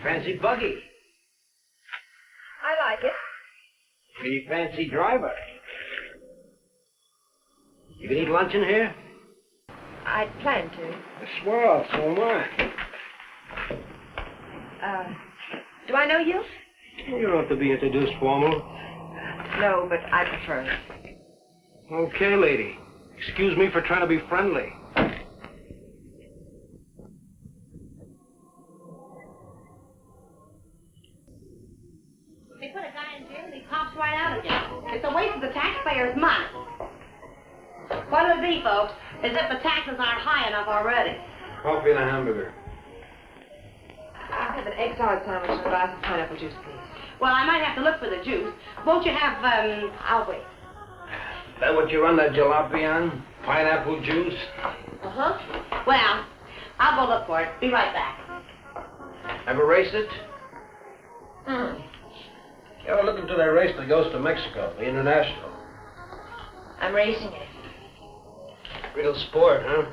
Fancy buggy. I like it. Pretty fancy driver. You can eat lunch in here? I'd planned to. Swell, so am I. Do I know you? You don't have to be introduced formal. No, but I prefer it. Okay, lady. Excuse me for trying to be friendly. They put a guy in jail and he pops right out again. It's a waste of the taxpayers' money. What it'll be, folks, is if the taxes aren't high enough already. Coffee and a hamburger. I'll have an egg salad sandwich and a glass of pineapple juice, please. Well, I might have to look for the juice. Won't you have, I'll wait. That what you run that jalopy on? Pineapple juice? Uh-huh. Well, I'll go look for it. Be right back. Ever raced it? You ever look into that race that goes to Mexico, the International? I'm racing it. Real sport, huh?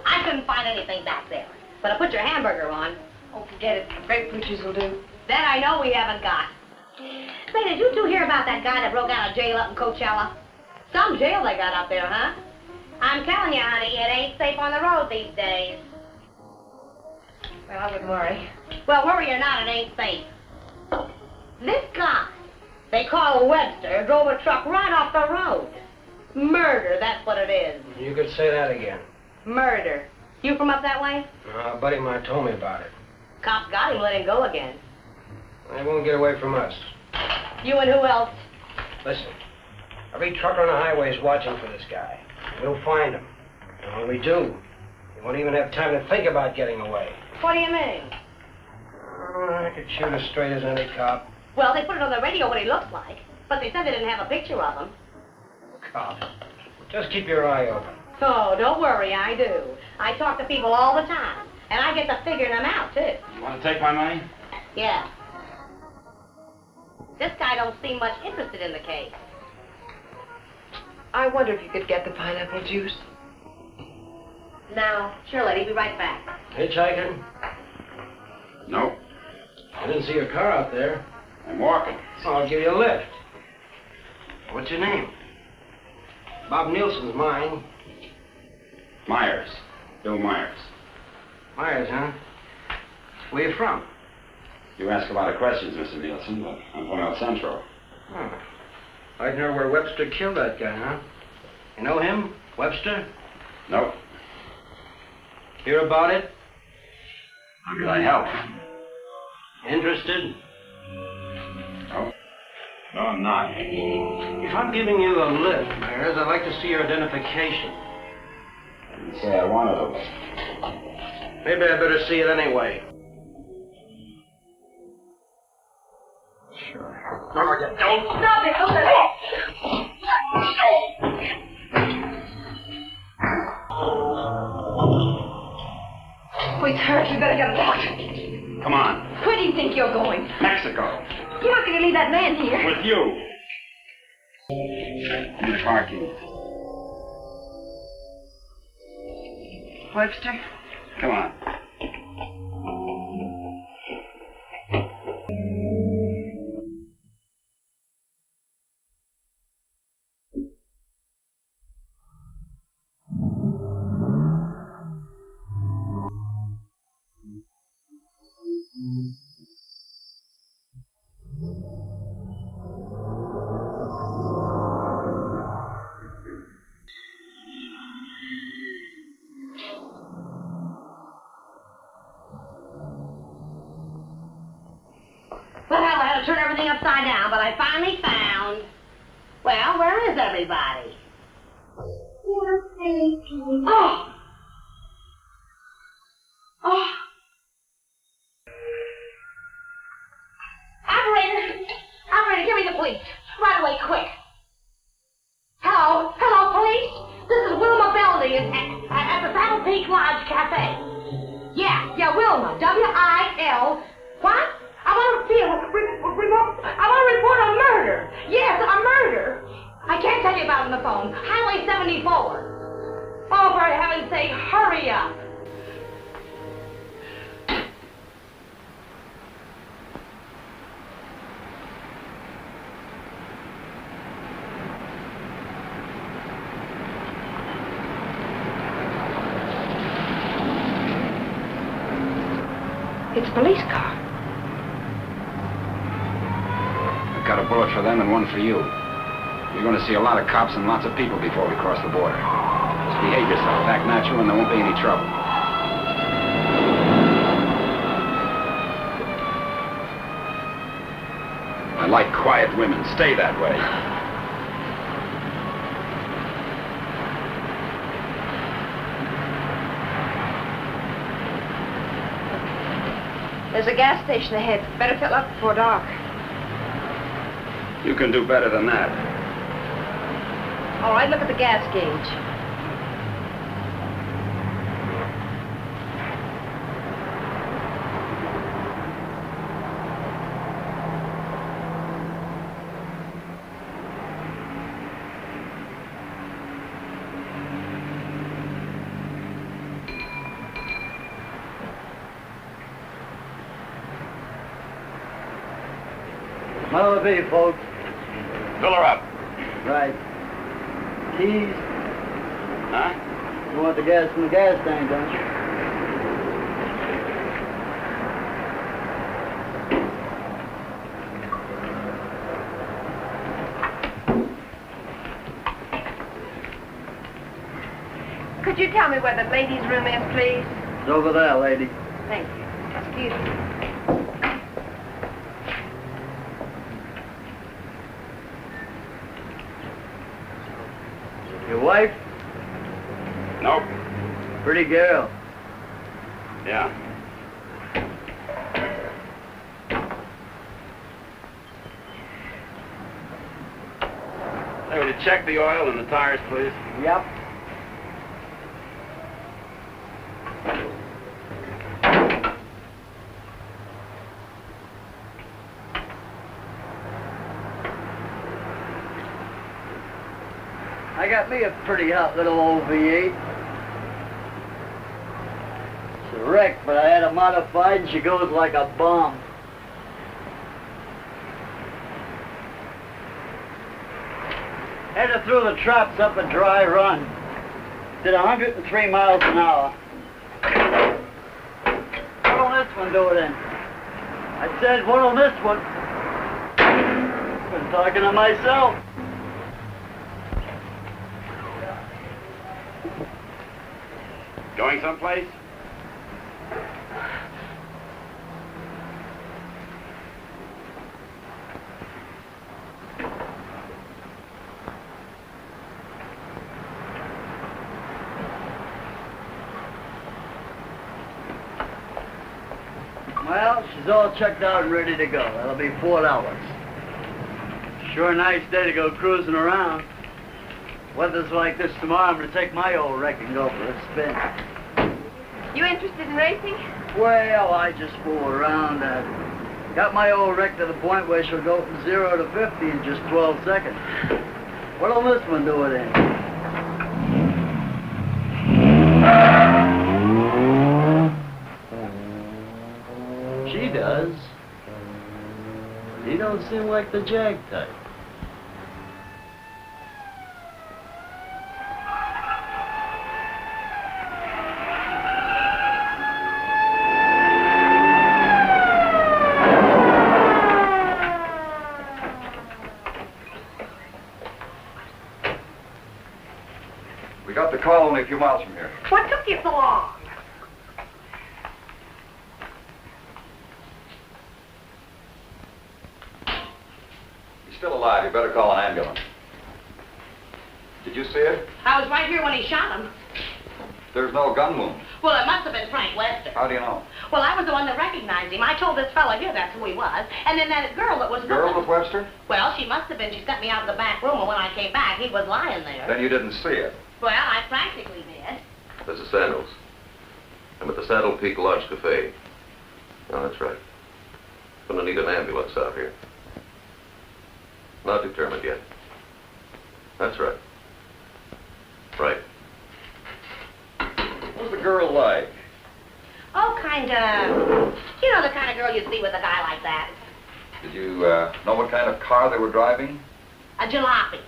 I couldn't find anything back there. But I put your hamburger on. Oh, forget it. Grapefruit juice will do. That I know we haven't got. Say, did you two hear about that guy that broke out of jail up in Coachella? Some jail they got up there, huh? I'm telling you, honey, it ain't safe on the road these days. Well, I wouldn't worry. Well, worry or not, it ain't safe. This guy, they call Webster, drove a truck right off the road. Murder, that's what it is. You could say that again. Murder. You from up that way? A buddy of mine told me about it. Cops got him, let him go again. They won't get away from us. You and who else? Listen, every trucker on the highway is watching for this guy. We'll find him. And when we do, he won't even have time to think about getting away. What do you mean? I could shoot as straight as any cop. Well, they put it on the radio what he looks like, but they said they didn't have a picture of him. Cop. Just keep your eye open. Oh, don't worry, I do. I talk to people all the time, and I get to figuring them out, too. You want to take my money? Yeah. This guy don't seem much interested in the case. I wonder if you could get the pineapple juice. Now, sure, lady, be right back. Hitchhiking? No. I didn't see your car out there. I'm walking. So I'll give you a lift. What's your name? Bob Nielsen's mine. Myers. Bill Myers. Myers, huh? Where you from? You ask a lot of questions, Mr. Nielsen, but I'm from El Centro. Oh. I'd know where Webster killed that guy, huh? You know him? Webster? Nope. Hear about it? How could I help? Interested? No. No, I'm not. If I'm giving you a lift, Myers, I'd like to see your identification. I didn't say I wanted a lift. Maybe I better see it anyway. Sure. Roger, don't. Stop it! Oh, he's hurt. We better get a doctor. Come on. Where do you think you're going? Mexico. You're not going to leave that man here. With you. In the parking. Webster? Come on. Well, I had to turn everything upside down, but I finally found... Well, where is everybody? Oh! Oh! Operator, give me the police. Right away, quick. Hello, police? This is Wilma Belding at the Saddle Peak Lodge Cafe. Yeah, Wilma. W-I-L... What? I want to report a murder. Yes, a murder. I can't tell you about it on the phone. Highway 74. Oh, for heaven's sake, hurry up. It's a police car. I've got a bullet for them and one for you. You're going to see a lot of cops and lots of people before we cross the border. Just behave yourself, act natural, and there won't be any trouble. I like quiet women. Stay that way. There's a gas station ahead. Better fill up before dark. You can do better than that. All right, look at the gas gauge. What'll it be, folks? Fill her up. Right. Keys? Huh? You want the gas from the gas tank, don't you? Could you tell me where the ladies' room is, please? It's over there, lady. Thank you. Excuse me. Your wife? Nope. Pretty girl. Yeah. Hey, will you check the oil and the tires, please? Yep. I got me a pretty hot little old V8. It's a wreck, but I had her modified and she goes like a bomb. Had her through the traps up a dry run. Did 103 miles an hour. What'll this one do it in? I said, what'll this one? I'm talking to myself. Going someplace? Well, she's all checked out and ready to go. That'll be $4. Sure nice day to go cruising around. Weather's like this tomorrow, I'm gonna take my old wreck and go for a spin. You interested in racing? Well, I just fool around. Got my old wreck to the point where she'll go from 0 to 50 in just 12 seconds. What'll this one do it in? She does. He don't seem like the jag type. We got the call only a few miles from here. What took you so long? He's still alive. You better call an ambulance. Did you see it? I was right here when he shot him. There's no gun wound. Well, it must have been Frank Wester. How do you know? Well, I was the one that recognized him. I told this fella here that's who he was. And then that girl that was Girl with with Webster? Well, she must have been. She sent me out of the back room, and when I came back, he was lying there. Then you didn't see it. Well, I practically did. This is Sandals. I'm at the Sandal Peak Lodge Cafe. Oh, that's right. Gonna need an ambulance out here. Not determined yet. That's right. Right. What was the girl like? Oh, kinda. You know the kind of girl you see with a guy like that. Did you know what kind of car they were driving? A jalopy.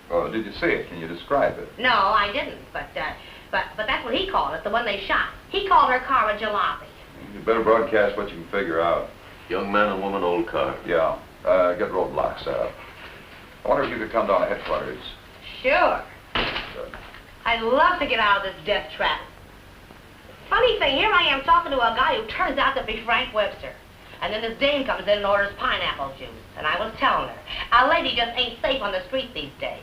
Oh, did you see it? Can you describe it? No, I didn't. But that's what he called it, the one they shot. He called her car a jalopy. You better broadcast what you can figure out. Young man and woman, old car. Yeah. Get roadblocks set up. I wonder if you could come down to headquarters. Sure. Good. I'd love to get out of this death trap. Funny thing, here I am talking to a guy who turns out to be Frank Webster. And then this dame comes in and orders pineapple juice. And I was telling her, a lady just ain't safe on the street these days.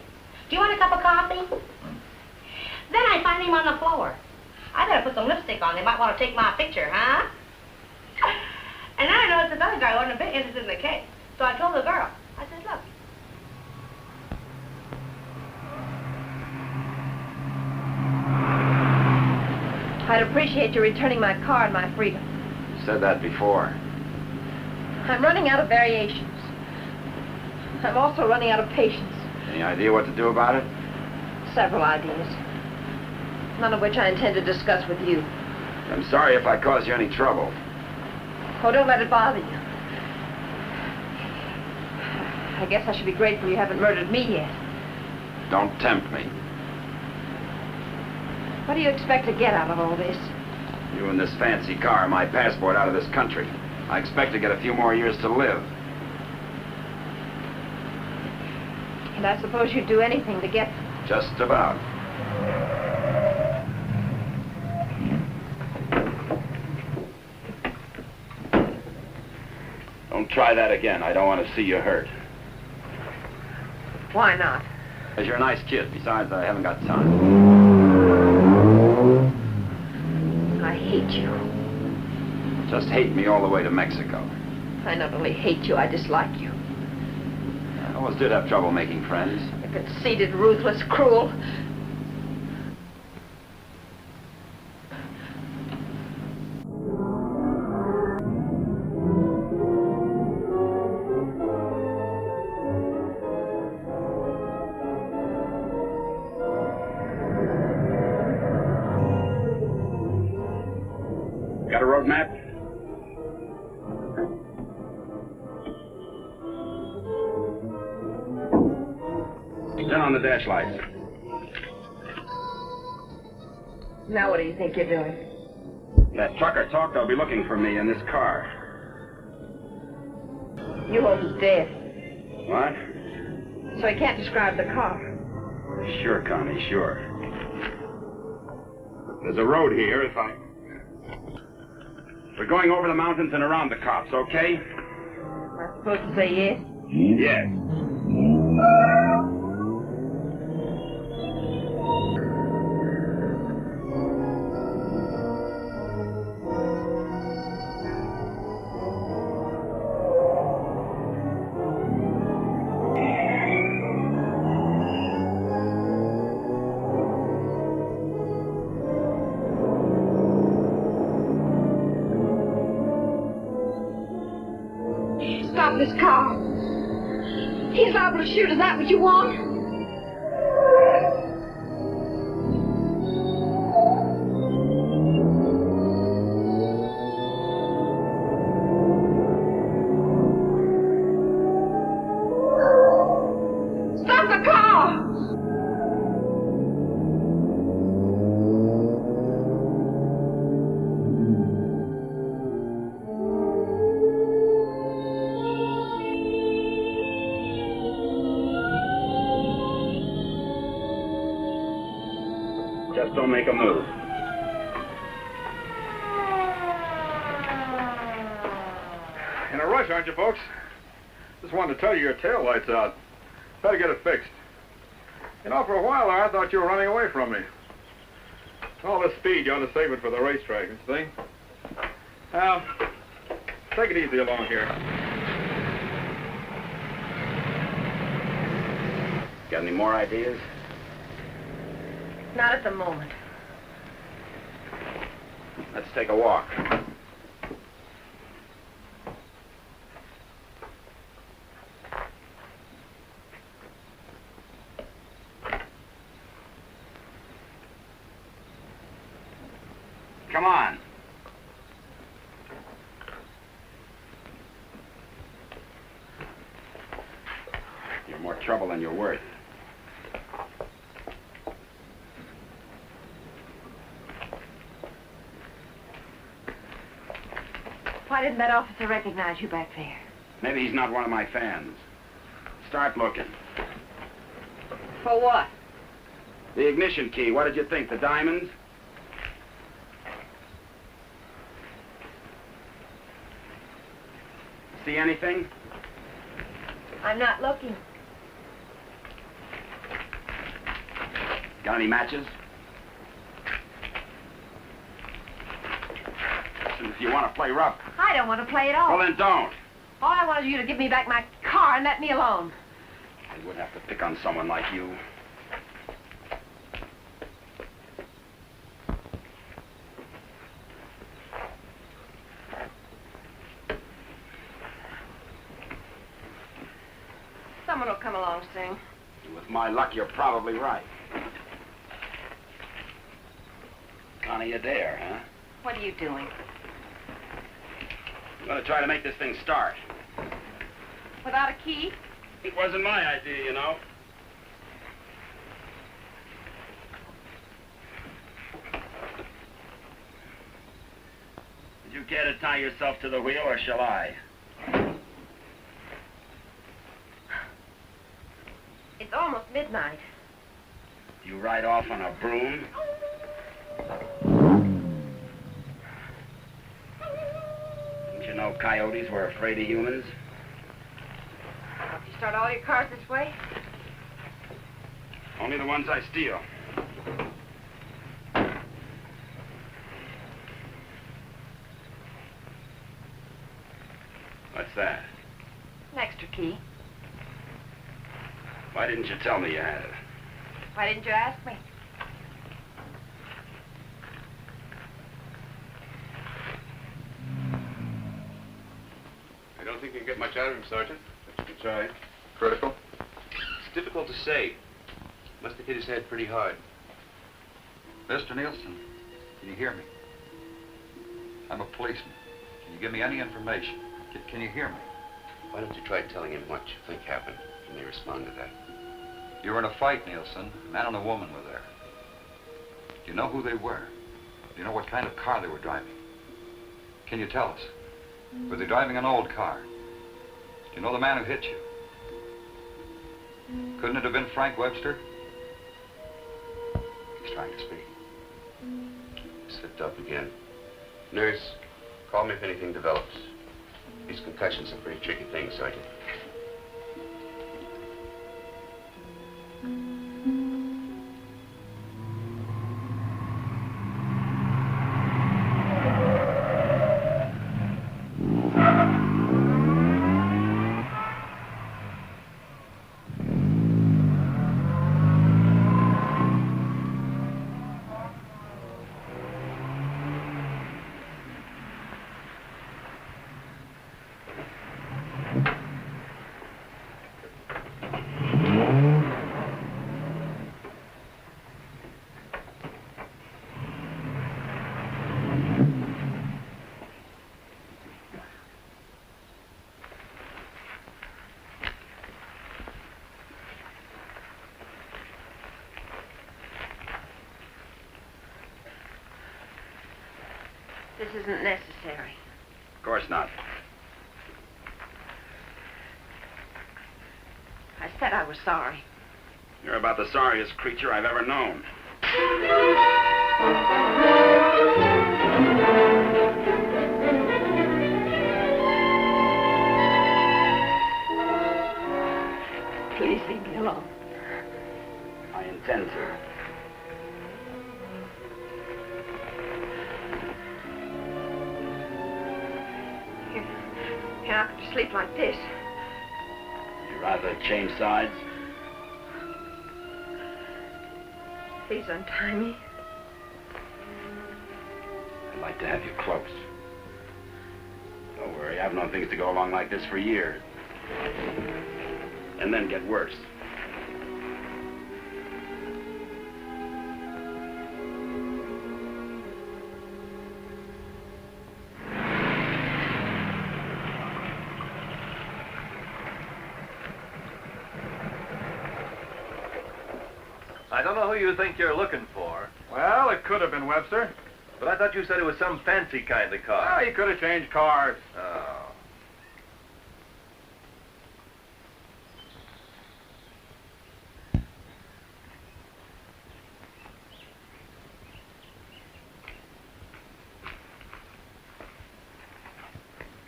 Do you want a cup of coffee? Then I find him on the floor. I better put some lipstick on. They might want to take my picture, huh? And then I noticed this other guy wasn't a bit interested in the case. So I told the girl. I said, look. I'd appreciate you returning my car and my freedom. You said that before. I'm running out of variations. I'm also running out of patience. Any idea what to do about it? Several ideas. None of which I intend to discuss with you. I'm sorry if I caused you any trouble. Oh, don't let it bother you. I guess I should be grateful you haven't murdered me yet. Don't tempt me. What do you expect to get out of all this? You and this fancy car are my passport out of this country. I expect to get a few more years to live. And I suppose you'd do anything to get them. Just about. Don't try that again. I don't want to see you hurt. Why not? Because you're a nice kid. Besides, I haven't got time. I hate you. Just hate me all the way to Mexico. I not only hate you, I dislike you. I always did have trouble making friends. You're conceited, ruthless, cruel. Got a road map? Turn on the dash lights. Now what do you think you're doing? That trucker talked, they'll be looking for me in this car. You hope he's dead, What? so he can't describe the car. Sure, Connie, sure. There's a road here if I... We're going over the mountains and around the cops, okay? Am I supposed to say yes? Yes. Stop this car. He's liable to shoot. Is that what you want? Stop the car! Just don't make a move. In a rush, aren't you, folks? Just wanted to tell you your tail light's out. Better get it fixed. You know, for a while there, I thought you were running away from me. All this speed, you ought to save it for the racetrack, you see? Now, take it easy along here. Got any more ideas? Not at the moment. Let's take a walk. Come on. You're more trouble than you're worth. Why didn't that officer recognize you back there? Maybe he's not one of my fans. Start looking. For what? The ignition key, what did you think? The diamonds? See anything? I'm not looking. Got any matches? Listen, if you want to play rough. I don't want to play at all. Well, then don't. All I want is you to give me back my car and let me alone. I would have to pick on someone like you. Someone will come along soon. With my luck, you're probably right. Connie, you dare, huh? What are you doing? I'm gonna try to make this thing start. Without a key? It wasn't my idea, you know. Would you care to tie yourself to the wheel, or shall I? It's almost midnight. You ride off on a broom? Didn't you know coyotes were afraid of humans? You start all your cars this way? Only the ones I steal. What's that? An extra key. Why didn't you tell me you had it? Why didn't you ask me? I don't think you can get much out of him, Sergeant. But you can try. Critical? It's difficult to say. Must have hit his head pretty hard. Mr. Nielsen, can you hear me? I'm a policeman. Can you give me any information? Can you hear me? Why don't you try telling him what you think happened when they respond to that? You were in a fight, Nielsen. A man and a woman were there. Do you know who they were? Do you know what kind of car they were driving? Can you tell us? Were they driving an old car? Do you know the man who hit you? Couldn't it have been Frank Webster? He's trying to speak. Slipped up again. Nurse, call me if anything develops. These concussions are pretty tricky things, Sergeant. This isn't necessary. Of course not. I said I was sorry. You're about the sorriest creature I've ever known. Please leave me alone. I intend to. You're not going to sleep like this. You'd rather change sides? Please untie me. I'd like to have you close. Don't worry, I've known things to go along like this for years. And then get worse. I don't know who you think you're looking for. Well, it could have been Webster. But I thought you said it was some fancy kind of car. Well, he could have changed cars. Oh.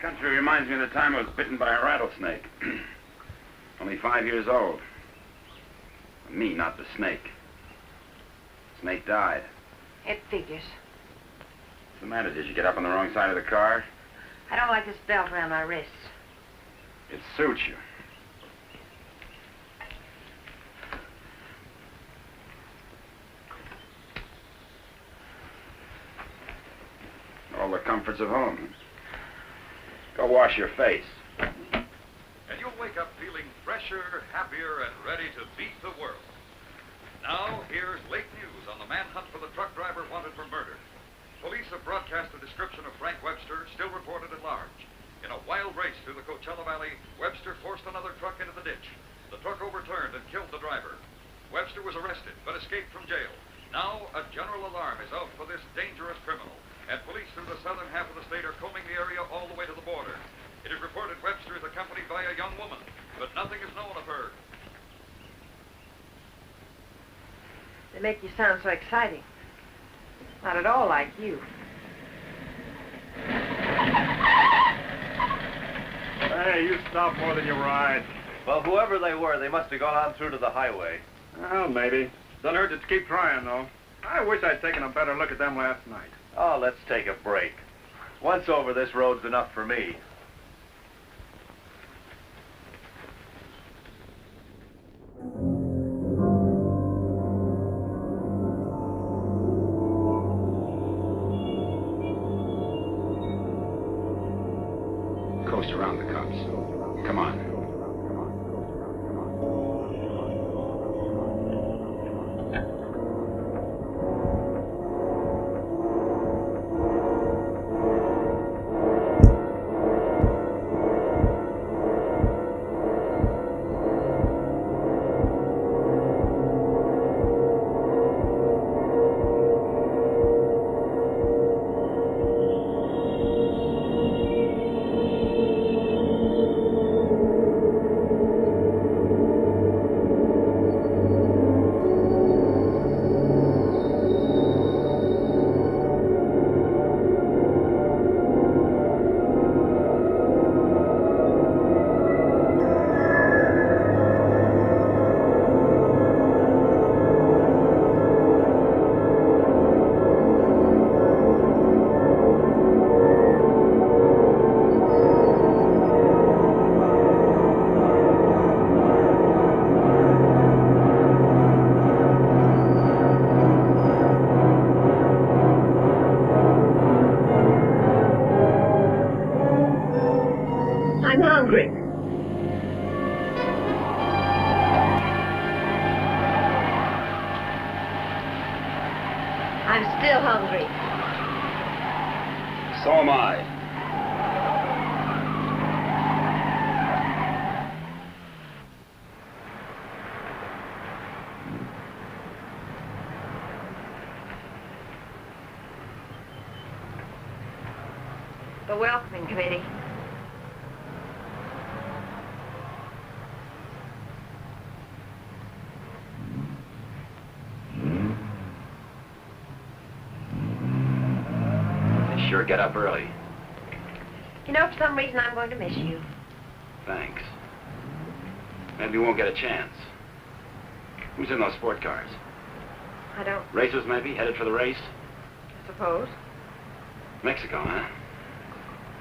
Country reminds me of the time I was bitten by a rattlesnake. Only 5 years old. Me, not the snake. Snake died. It figures. What's the matter? Did you get up on the wrong side of the car? I don't like this belt around my wrists. It suits you. All the comforts of home. Go wash your face. And you'll wake up feeling fresher, happier, and ready to beat the world. Now, here's late news on the manhunt for the truck driver wanted for murder. Police have broadcast a description of Frank Webster, still reported at large. In a wild race through the Coachella Valley, Webster forced another truck into the ditch. The truck overturned and killed the driver. Webster was arrested, but escaped from jail. Now, a general alarm is out for this dangerous criminal, and police through the southern half of the state are combing the area all the way to the border. It is reported Webster is accompanied by a young woman, but nothing is known of her. They make you sound so exciting. Not at all like you. Hey, you stop more than you ride. Well, whoever they were, they must have gone on through to the highway. Well, maybe. Doesn't hurt to keep trying, though. I wish I'd taken a better look at them last night. Oh, let's take a break. Once over, this road's enough for me. Coast around the cops. Come on. I'm still hungry. So am I. The welcoming committee. They sure get up early. You know, for some reason, I'm going to miss you. Thanks. Maybe we won't get a chance. Who's in those sport cars? I don't Racers, maybe? Headed for the race? suppose. Mexico, huh?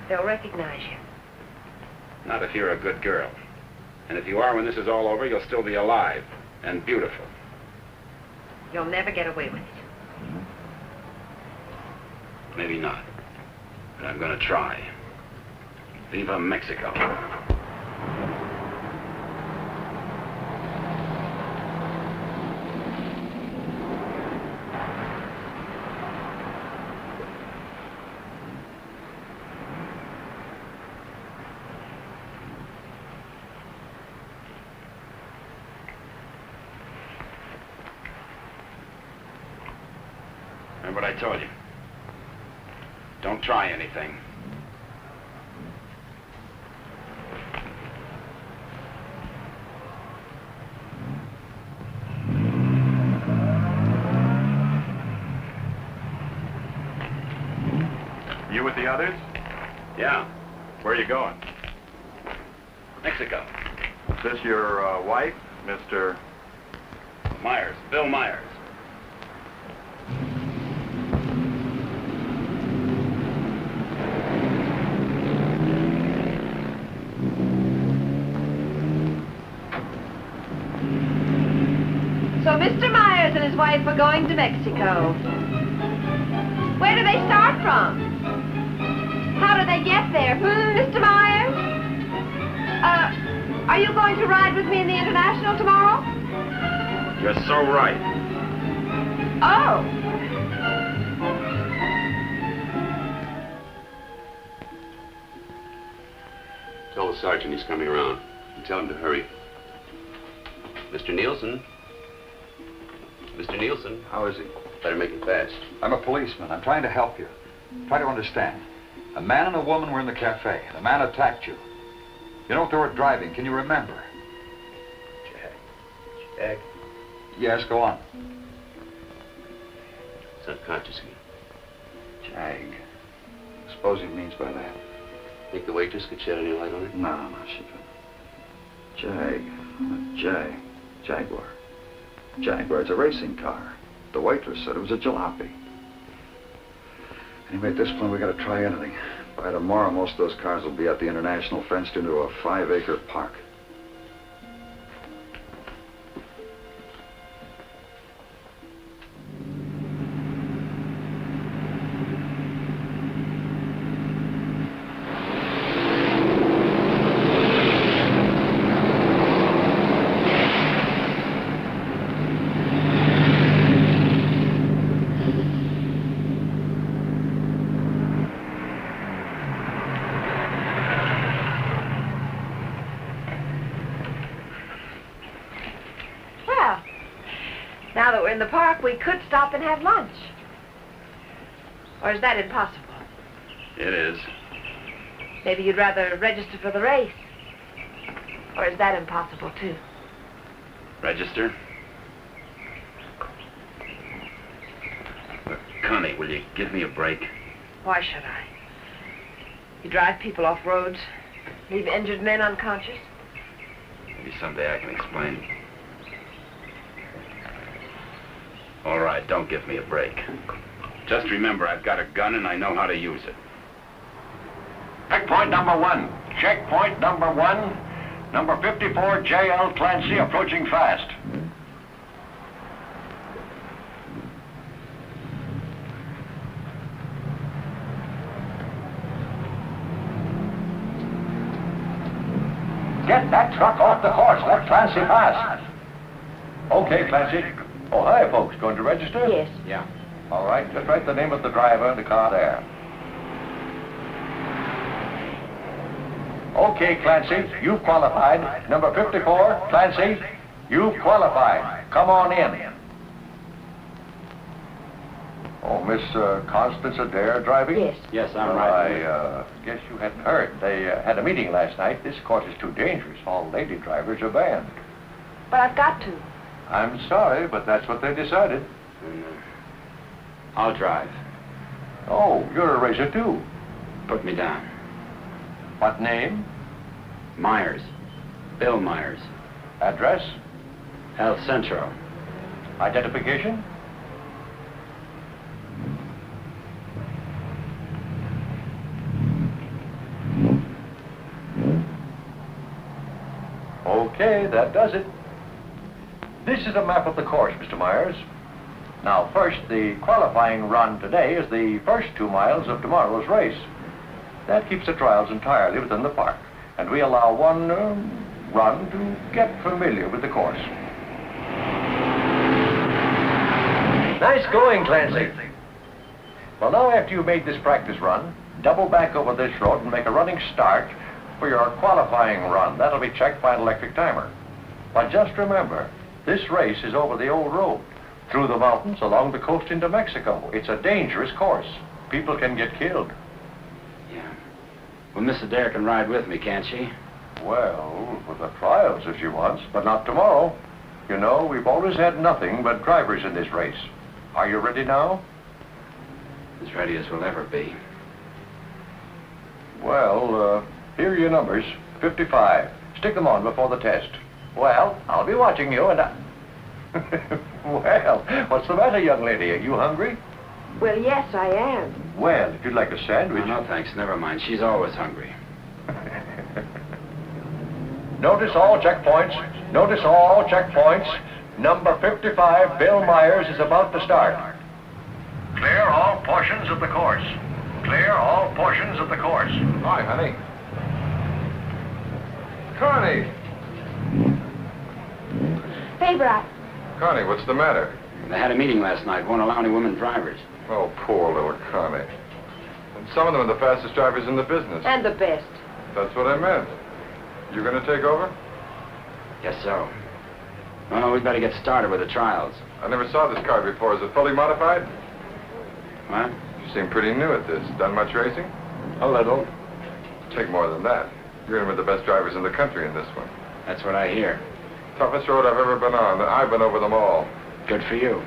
They'll recognize you. Not if you're a good girl. And if you are, when this is all over, you'll still be alive and beautiful. You'll never get away with it. Maybe not. But I'm gonna try. Viva Mexico. Remember what I told you? Don't try anything. You with the others? Yeah, Where are you going? Mexico. Is this your wife, Mr. Myers, Bill Myers. So Mr. Myers and his wife are going to Mexico. Where do they start from? How do they get there? Mr. Myers? Are you going to ride with me in the International tomorrow? You're so right. Oh. Tell the sergeant he's coming around. And tell him to hurry. Mr. Nielsen? Mr. Nielsen? How is he? Better make it fast. I'm a policeman. I'm trying to help you. Try to understand. A man and a woman were in the cafe. The man attacked you. You know what they were driving? Can you remember? Jag. Yes, go on. It's unconscious again. Jag. Suppose he means by that. Think the waitress could shed any light on it? No, she couldn't. Jag. Jaguar. Jaguar, it's a racing car. The waitress said it was a jalopy. Anyway, at this point, we gotta try anything. By tomorrow, most of those cars will be at the International, fenced into a 5-acre park. Now that we're in the park, we could stop and have lunch. Or is that impossible? It is. Maybe you'd rather register for the race. Or is that impossible, too? Register? Look, Connie, will you give me a break? Why should I? You drive people off roads, leave injured men unconscious. Maybe someday I can explain. All right, don't give me a break. Just remember, I've got a gun and I know how to use it. Checkpoint number 1. Checkpoint number 1. Number 54, J.L. Clancy, approaching fast. Get that truck off the course. Let Clancy pass. Okay, Clancy. Oh, hi, folks. Going to register? Yes. Yeah. All right. Just write the name of the driver and the car there. Okay, Clancy. You've qualified. Number 54, Clancy. You've qualified. Come on in. Oh, Miss Constance Adair driving? Yes. Yes, I'm right. I guess you hadn't heard. They had a meeting last night. This course is too dangerous. All lady drivers are banned. But I've got to. I'm sorry, but that's what they decided. I'll drive. Oh, you're a racer, too. Put me down. What name? Myers. Bill Myers. Address? El Centro. Identification? Okay, that does it. This is a map of the course, Mr. Myers. Now, first, the qualifying run today is the first 2 miles of tomorrow's race. That keeps the trials entirely within the park, and we allow one run to get familiar with the course. Nice going, Clancy. Well, now after you've made this practice run, double back over this road and make a running start for your qualifying run. That'll be checked by an electric timer. But just remember, this race is over the old road, through the mountains, along the coast into Mexico. It's a dangerous course. People can get killed. Yeah. Well, Miss Adair can ride with me, can't she? Well, for the trials if she wants, but not tomorrow. You know, we've always had nothing but drivers in this race. Are you ready now? As ready as we'll ever be. Well, here are your numbers. 55. Stick them on before the test. Well, I'll be watching you and I... Well, what's the matter, young lady? Are you hungry? Well, yes, I am. Well, if you'd like a sandwich... No, thanks. Never mind. She's always hungry. Notice all checkpoints. Notice all checkpoints. Number 55, Bill Myers, is about to start. Clear all portions of the course. Clear all portions of the course. Hi, honey. Connie! Favorite. Connie, what's the matter? They had a meeting last night. Won't allow any women drivers. Oh, poor little Connie. And some of them are the fastest drivers in the business. And the best. That's what I meant. You gonna take over? Guess so. Well, we'd better get started with the trials. I never saw this car before. Is it fully modified? What? You seem pretty new at this. Done much racing? A little. Take more than that. You're in with the best drivers in the country in this one. That's what I hear. Toughest road I've ever been on. I've been over them all. Good for you.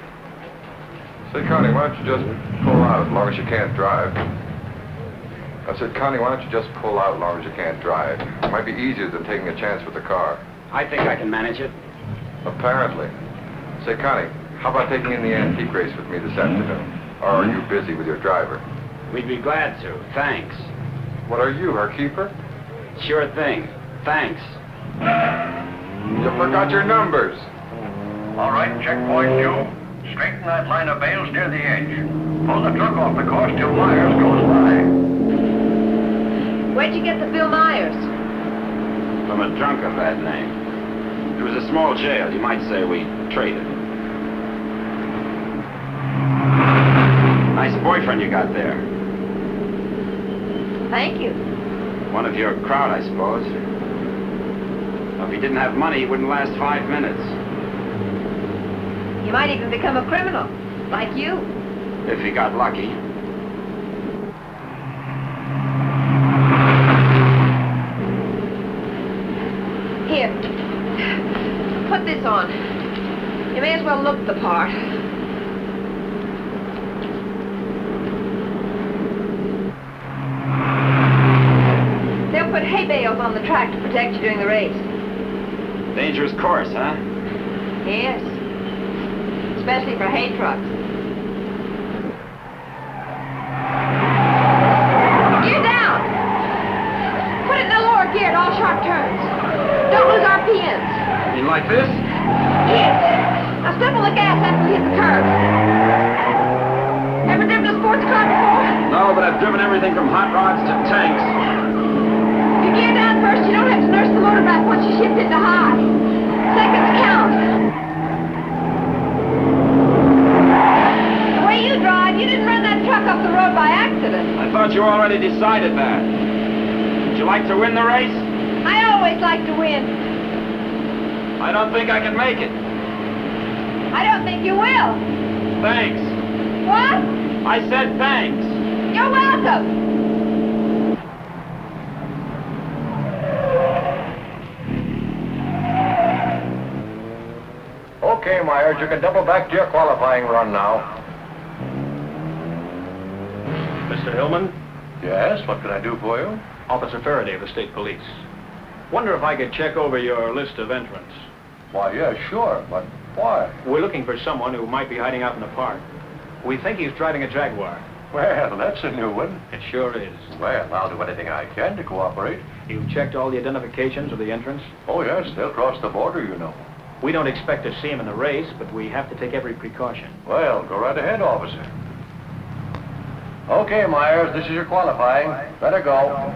Say, Connie, why don't you just pull out as long as you can't drive? I said, Connie, why don't you just pull out as long as you can't drive? It might be easier than taking a chance with the car. I think I can manage it. Apparently. Say, Connie, how about taking in the antique race with me this afternoon? Or are you busy with your driver? We'd be glad to. Thanks. What are you, her keeper? Sure thing. Thanks. You forgot your numbers. All right, checkpoint 2. Straighten that line of bales near the edge. Pull the truck off the course till Myers goes by. Where'd you get the Bill Myers? From a drunk of that name. It was a small jail. You might say we traded. Nice boyfriend you got there. Thank you. One of your crowd, I suppose. Well, if he didn't have money, he wouldn't last 5 minutes. You might even become a criminal, like you. If he got lucky. Here. Put this on. You may as well look the part. They'll put hay bales on the track to protect you during the race. Dangerous course, huh? Yes. Especially for hay trucks. Gear down! Put it in the lower gear at all sharp turns. Don't lose RPMs. You like this? Yes. Now step on the gas after we hit the curve. Ever driven a sports car before? No, but I've driven everything from hot rods to tanks. You gear down first, you don't have to nurse the motor back once you shift into high. Seconds count. The way you drive, you didn't run that truck off the road by accident. I thought you already decided that. Would you like to win the race? I always like to win. I don't think I can make it. I don't think you will. Thanks. What? I said thanks. You're welcome. Okay, Myers, you can double back to your qualifying run now. Mr. Hillman? Yes, what can I do for you? Officer Faraday of the State Police. Wonder if I could check over your list of entrants. Why, yeah, sure, but why? We're looking for someone who might be hiding out in the park. We think he's driving a Jaguar. Well, that's a new one. It sure is. Well, I'll do anything I can to cooperate. You've checked all the identifications of the entrants? Oh, yes, they'll cross the border, you know. We don't expect to see him in the race, but we have to take every precaution. Well, go right ahead, officer. Okay, Myers, this is your qualifying. Better go.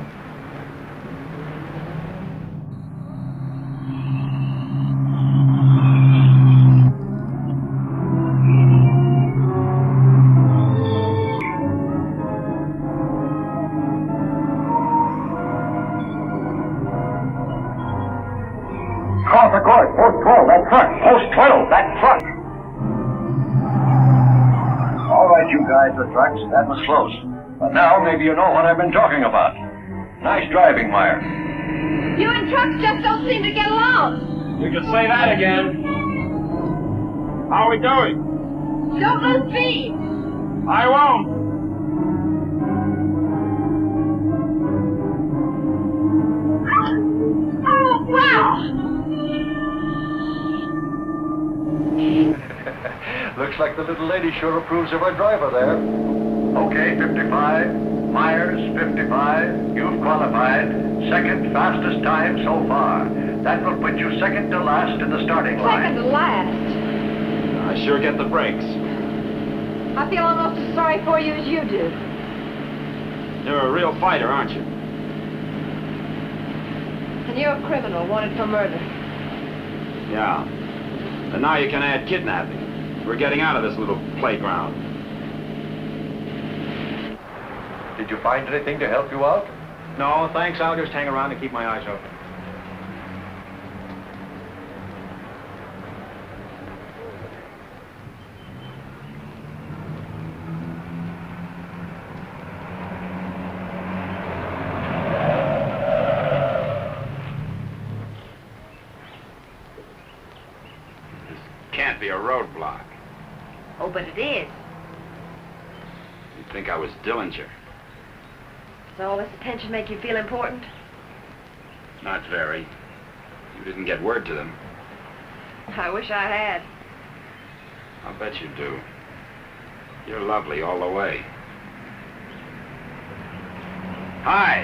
Cross the course, post 12, that truck. Post 12, that truck. All right, you guys, the trucks, that was close. But now maybe you know what I've been talking about. Nice driving, Myers. You and trucks just don't seem to get along. You can say that again. How are we doing? Don't lose speed. I won't. Oh, wow. Looks like the little lady sure approves of our driver there. Okay, 55. Myers, 55. You've qualified. Second fastest time so far. That will put you second to last in the starting line. Second to last. I sure get the brakes. I feel almost as sorry for you as you do. You're a real fighter, aren't you? And you're a criminal wanted for murder. Yeah. And now you can add kidnapping. We're getting out of this little playground. Did you find anything to help you out? No, thanks. I'll just hang around and keep my eyes open. Can't be a roadblock. Oh, but it is. You'd think I was Dillinger. Does all this attention make you feel important? Not very. You didn't get word to them. I wish I had. I'll bet you do. You're lovely all the way. Hi.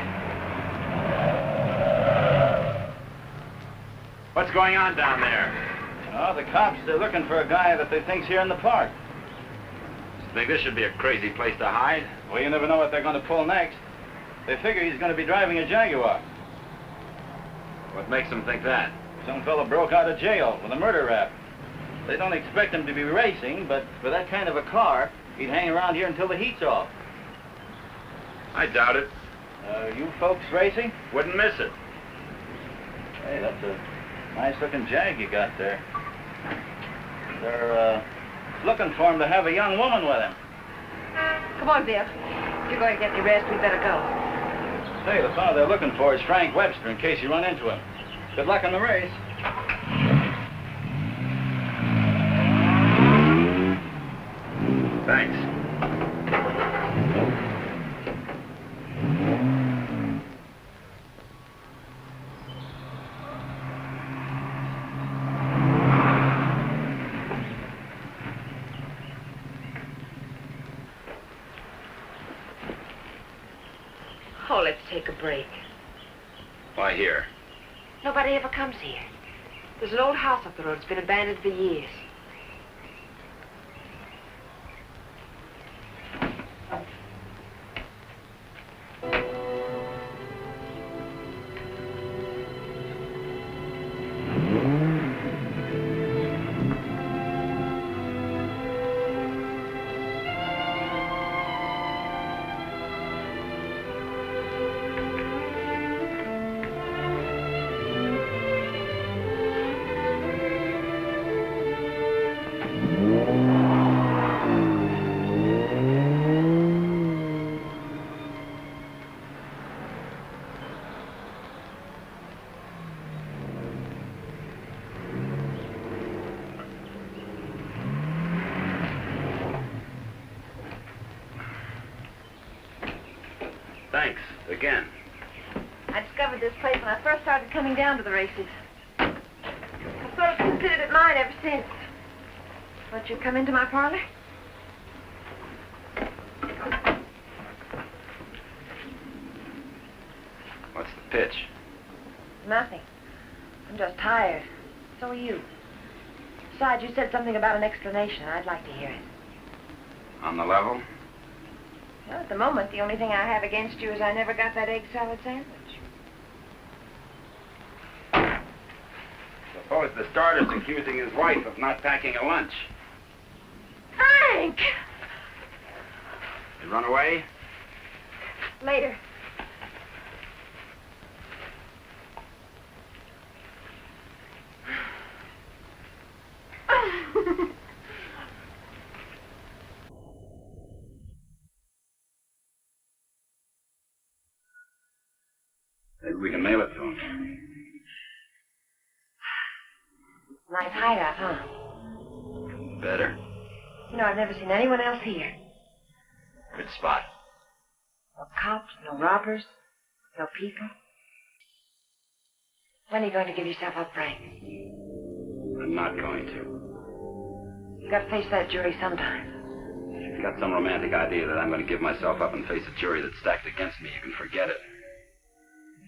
What's going on down there? Oh, the cops, they're looking for a guy that they think's here in the park. Think this should be a crazy place to hide? Well, you never know what they're going to pull next. They figure he's going to be driving a Jaguar. What makes them think that? Some fellow broke out of jail with a murder rap. They don't expect him to be racing, but for that kind of a car, he'd hang around here until the heat's off. I doubt it. You folks racing? Wouldn't miss it. Hey, that's a nice-looking Jag you got there. They're, looking for him to have a young woman with him. Come on, Bill. If you're going to get any rest, we'd better go. Say, the fellow they're looking for is Frank Webster, in case you run into him. Good luck in the race. Thanks. Oh, let's take a break. Why here? Nobody ever comes here. There's an old house up the road. It's been abandoned for years. Thanks, again. I discovered this place when I first started coming down to the races. I've sort of considered it mine ever since. Won't you come into my parlor? What's the pitch? Nothing. I'm just tired. So are you. Besides, you said something about an explanation. I'd like to hear it. On the level? Well, at the moment, the only thing I have against you is I never got that egg salad sandwich. Suppose the starter's accusing his wife of not packing a lunch. Frank! You run away? Later. hideout, huh? Better. You know, I've never seen anyone else here. Good spot. No cops, no robbers, no people. When are you going to give yourself up, Frank? I'm not going to. You got to face that jury sometime. If you've got some romantic idea that I'm going to give myself up and face a jury that's stacked against me, you can forget it.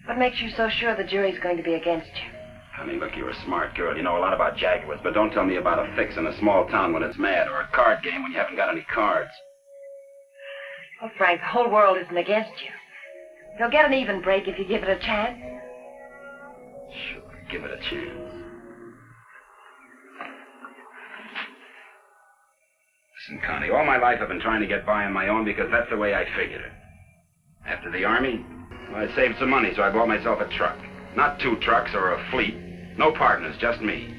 What makes you so sure the jury's going to be against you? Honey, look, you're a smart girl. You know a lot about Jaguars, but don't tell me about a fix in a small town when it's mad, or a card game when you haven't got any cards. Oh, Frank, the whole world isn't against you. You'll get an even break if you give it a chance. Sure, give it a chance. Listen, Connie, all my life I've been trying to get by on my own because that's the way I figured it. After the Army, well, I saved some money, so I bought myself a truck. Not 2 trucks or a fleet. No partners, just me.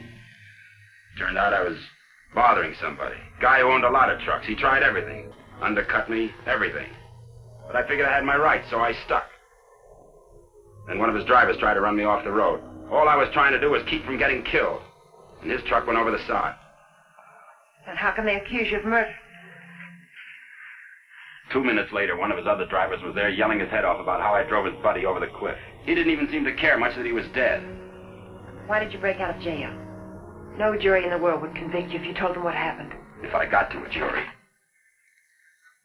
Turned out I was bothering somebody. Guy who owned a lot of trucks. He tried everything. Undercut me, everything. But I figured I had my rights, so I stuck. Then one of his drivers tried to run me off the road. All I was trying to do was keep from getting killed. And his truck went over the side. Then how can they accuse you of murder? 2 minutes later, one of his other drivers was there yelling his head off about how I drove his buddy over the cliff. He didn't even seem to care much that he was dead. Why did you break out of jail? No jury in the world would convict you if you told them what happened. If I got to a jury.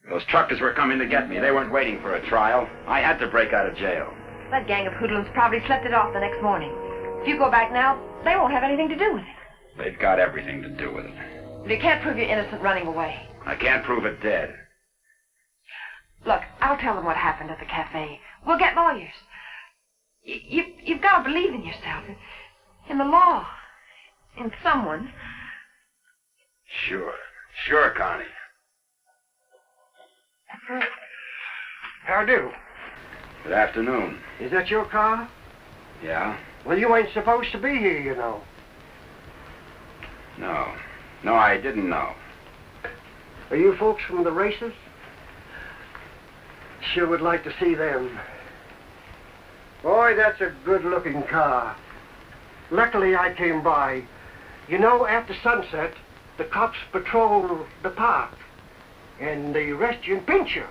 Those truckers were coming to get me. They weren't waiting for a trial. I had to break out of jail. That gang of hoodlums probably slept it off the next morning. If you go back now, they won't have anything to do with it. They've got everything to do with it. But you can't prove you're innocent running away. I can't prove it dead. Look, I'll tell them what happened at the cafe. We'll get lawyers. You've got to believe in yourself, in the law, in someone. Sure, Connie. How do? Good afternoon. Is that your car? Yeah? Well, you ain't supposed to be here, you know. No, I didn't know. Are you folks from the races? Sure would like to see them. Boy, that's a good-looking car. Luckily, I came by. You know, after sunset, the cops patrol the park. And they arrest you and pinch you.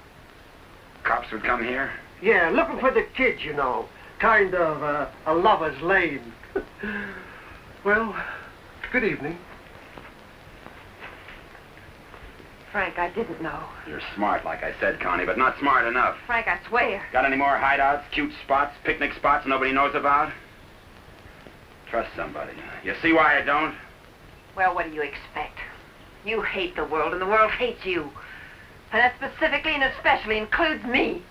Cops would come here? Yeah, looking for the kids, you know. Kind of a lover's lane. Well, good evening. Frank, I didn't know. You're smart, like I said, Connie, but not smart enough. Frank, I swear. Got any more hideouts, cute spots, picnic spots nobody knows about? Trust somebody. You see why I don't? Well, what do you expect? You hate the world, and the world hates you. And that specifically and especially includes me.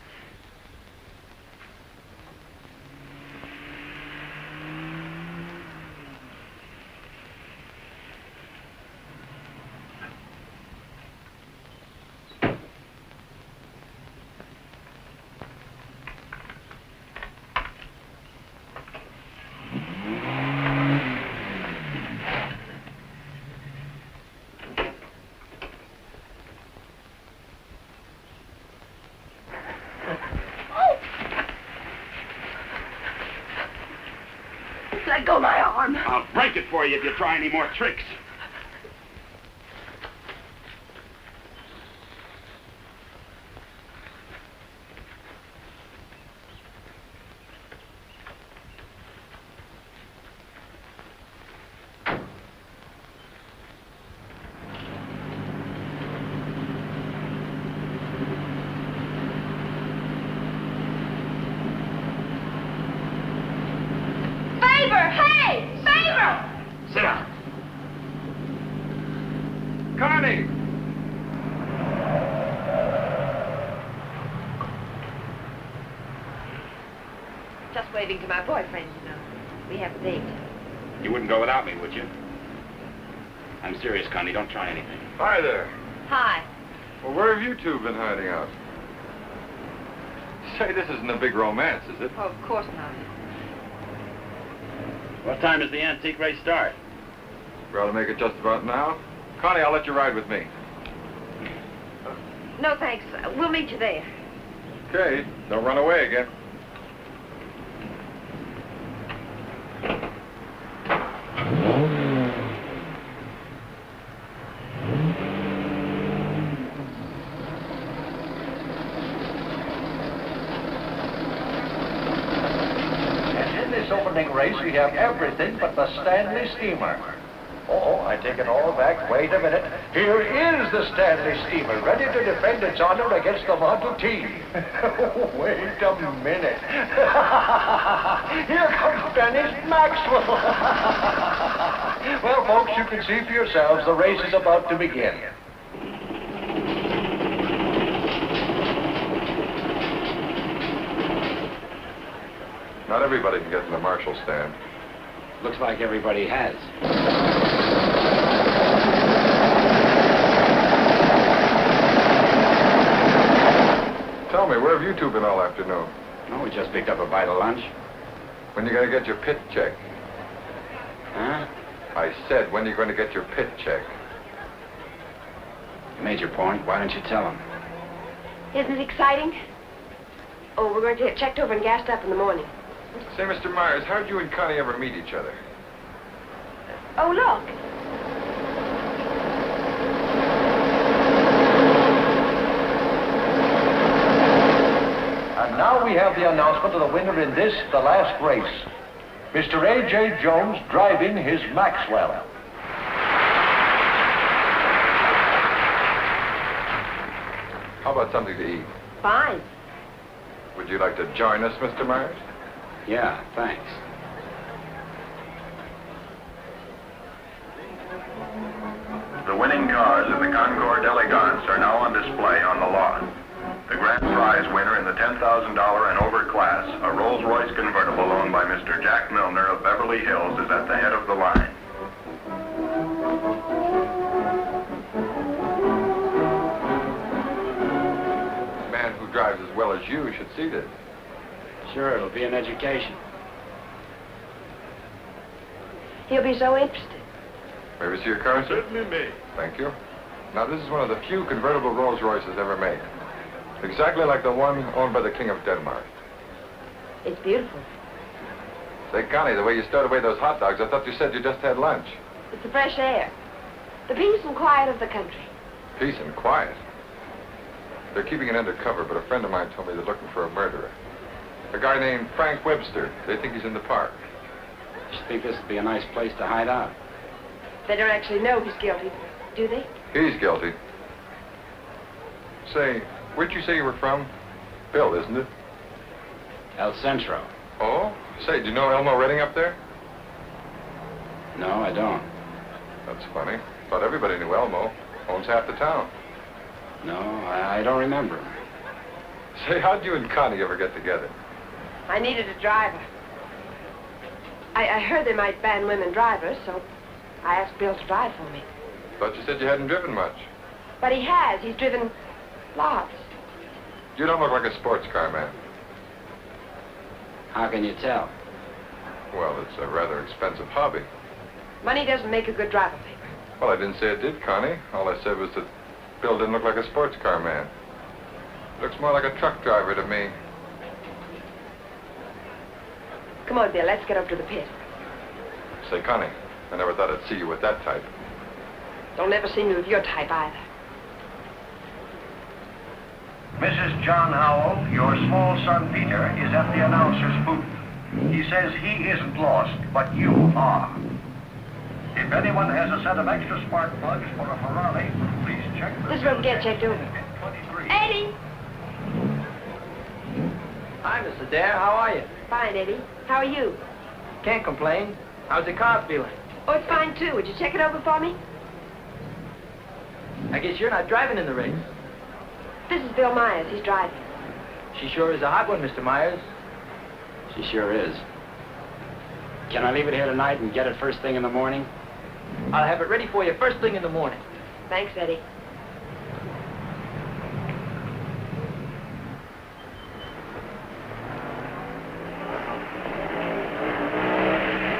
Let go my arm. I'll break it for you if you try any more tricks. Sit down. Connie! Just waving to my boyfriend, you know. We have a date. You wouldn't go without me, would you? I'm serious, Connie. Don't try anything. Hi there. Hi. Well, where have you two been hiding out? Say, this isn't a big romance, is it? Oh, of course not. What time does the antique race start? Rather make it just about now? Connie, I'll let you ride with me. No, thanks. We'll meet you there. Okay, don't run away again. opening race, we have everything but the Stanley steamer. Oh, I take it all back. Wait a minute. Here is the Stanley steamer, ready to defend its honor against the Model T. Wait a minute. Here comes Dennis Maxwell. Well, folks, you can see for yourselves the race is about to begin. Not everybody can get in the marshal stand. Looks like everybody has. Tell me, where have you two been all afternoon? Oh, we just picked up a bite of lunch. When you going to get your pit check? Huh? I said, when are you going to get your pit check? You made your point. Why don't you tell him? Isn't it exciting? Oh, we're going to get checked over and gassed up in the morning. Say, Mr. Myers, how'd you and Connie ever meet each other? Oh, look. And now we have the announcement of the winner in this, the last race. Mr. A.J. Jones driving his Maxwell. How about something to eat? Fine. Would you like to join us, Mr. Myers? Yeah, thanks. The winning cars of the Concours d'Elegance are now on display on the lawn. The grand prize winner in the $10,000 and over class, a Rolls-Royce convertible owned by Mr. Jack Milner of Beverly Hills, is at the head of the line. A man who drives as well as you should see this. Sure, it'll be an education. He'll be so interested. May we see your car, sir? Certainly may. Thank you. Now, this is one of the few convertible Rolls-Royces ever made. Exactly like the one owned by the King of Denmark. It's beautiful. Say, Connie, the way you stowed away those hot dogs, I thought you said you just had lunch. It's the fresh air. The peace and quiet of the country. Peace and quiet. They're keeping it undercover, but a friend of mine told me they're looking for a murderer. A guy named Frank Webster. They think he's in the park. Just think this would be a nice place to hide out. They don't actually know he's guilty, do they? He's guilty. Say, where'd you say you were from? Bill, isn't it? El Centro. Oh? Say, do you know Elmo Redding up there? No, I don't. That's funny. Thought everybody knew Elmo. Owns half the town. No, I don't remember him. Say, how'd you and Connie ever get together? I needed a driver. I heard they might ban women drivers, so I asked Bill to drive for me. Thought you said you hadn't driven much. But he has. He's driven lots. You don't look like a sports car man. How can you tell? Well, it's a rather expensive hobby. Money doesn't make a good driver, Pete. Well, I didn't say it did, Connie. All I said was that Bill didn't look like a sports car man. Looks more like a truck driver to me. Come on, Bill, let's get up to the pit. Say, Connie, I never thought I'd see you with that type. Don't ever see me with your type either. Mrs. John Howell, your small son Peter is at the announcer's booth. He says he isn't lost, but you are. If anyone has a set of extra spark plugs for a Ferrari, please check the... This room get checked over. Eddie! Hi, Mr. Dare. How are you? Fine, Eddie. How are you? Can't complain. How's the car feeling? Oh, it's fine, too. Would you check it over for me? I guess you're not driving in the race. This is Bill Myers. He's driving. She sure is a hot one, Mr. Myers. She sure is. Can I leave it here tonight and get it first thing in the morning? I'll have it ready for you first thing in the morning. Thanks, Eddie.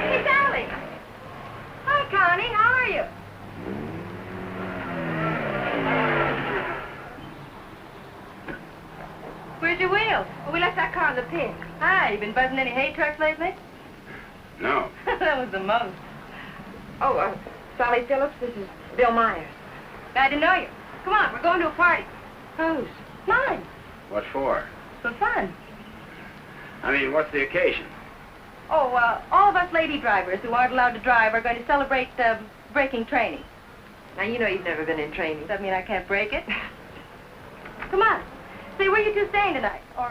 Hey, Sally. Hi, Connie. How are you? Where's your wheels? Well, we left that car in the pit. Hi, you been buzzing any hay trucks lately? No. That was the most. Oh, Sally Phillips, this is Bill Myers. Glad to know you. Come on, we're going to a party. Whose? Mine. What for? For fun. I mean, what's the occasion? Oh, all of us lady drivers who aren't allowed to drive are going to celebrate braking training. Now, you know you've never been in training. Does that mean I can't break it? Come on. Say, where are you two staying tonight? Or,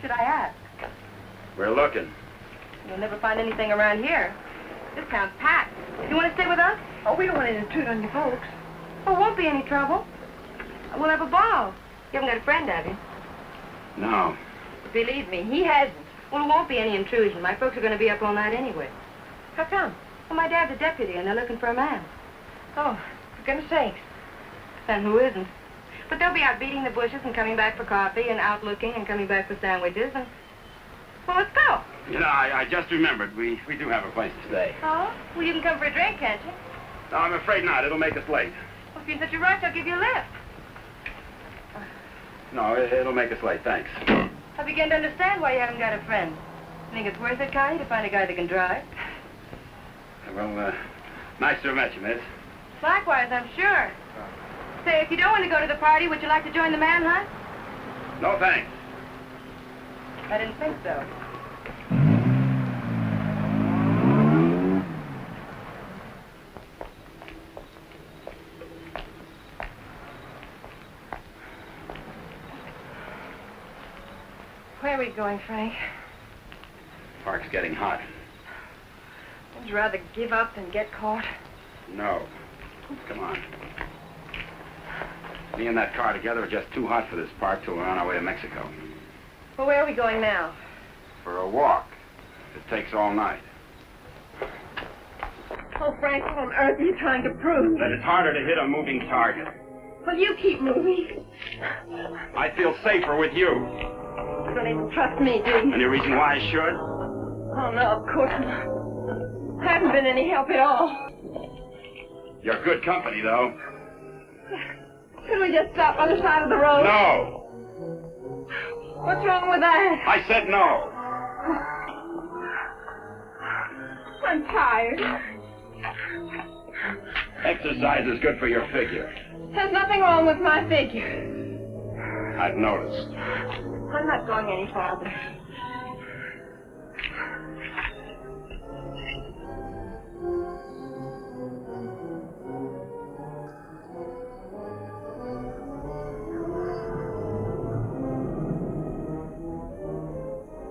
should I ask? We're looking. You'll never find anything around here. This town's packed. You want to stay with us? Oh, we don't want to intrude on you folks. Oh, won't be any trouble. We'll have a ball. You haven't got a friend, have you? No. Believe me, he hasn't. Well, it won't be any intrusion. My folks are going to be up all night anyway. How come? Well, my dad's a deputy, and they're looking for a man. Oh, for goodness sakes. Then who isn't? But they'll be out beating the bushes and coming back for coffee and out looking and coming back for sandwiches and... Well, let's go. You know, I just remembered. We do have a place to stay. Oh? Well, you can come for a drink, can't you? No, I'm afraid not. It'll make us late. Well, if you're in such a rush, I'll give you a lift. No, it'll make us late. Thanks. I begin to understand why you haven't got a friend. Think it's worth it, Connie, to find a guy that can drive? Well, nice to have met you, miss. Likewise, I'm sure. Say, if you don't want to go to the party, would you like to join the manhunt? No, thanks. I didn't think so. Where are we going, Frank? Park's getting hot. Would you rather give up than get caught? No. Come on. Me and that car together are just too hot for this park till we're on our way to Mexico. Well, where are we going now? For a walk. It takes all night. Oh, Frank, what on earth are you trying to prove? That it's harder to hit a moving target. Well, you keep moving. I feel safer with you. You don't even trust me, do you? Any reason why I should? Oh, no, of course not. I haven't been any help at all. You're good company, though. Couldn't we just stop on the side of the road? No. What's wrong with that? I said no. I'm tired. Exercise is good for your figure. There's nothing wrong with my figure. I've noticed. I'm not going any farther.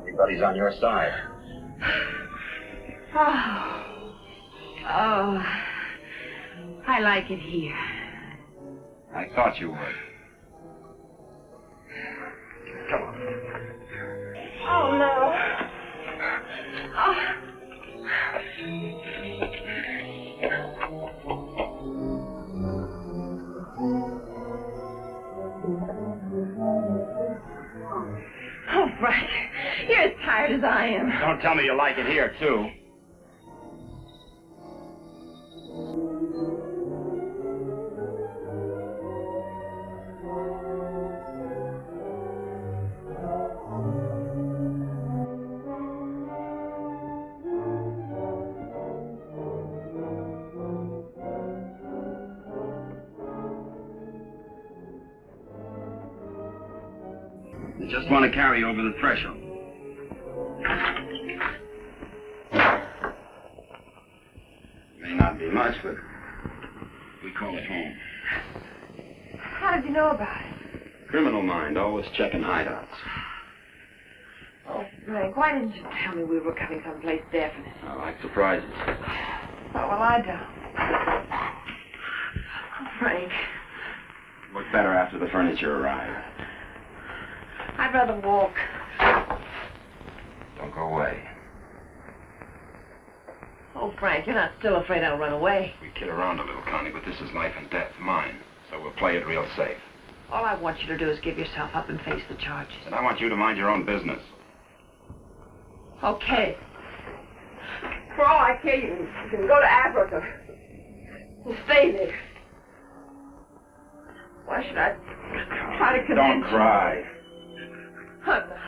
Everybody's on your side. Oh, I like it here. I thought you would. Come on. Oh, no. Oh, Frank, you're as tired as I am. Don't tell me you like it here, too. I just want to carry you over the threshold. May not be much, but we call it home. How did you know about it? Criminal mind, always checking hideouts. Oh, Frank, why didn't you tell me we were coming someplace definite? I like surprises. Oh, well, I don't. Oh, Frank, Look better after the furniture arrives. I'd rather walk. Don't go away. Oh, Frank, you're not still afraid I'll run away. We kid around a little, Connie, but this is life and death, mine. So we'll play it real safe. All I want you to do is give yourself up and face the charges. And I want you to mind your own business. Okay. For all I care, you can go to Africa and stay there. Why should I try to convince Don't cry. I'm not.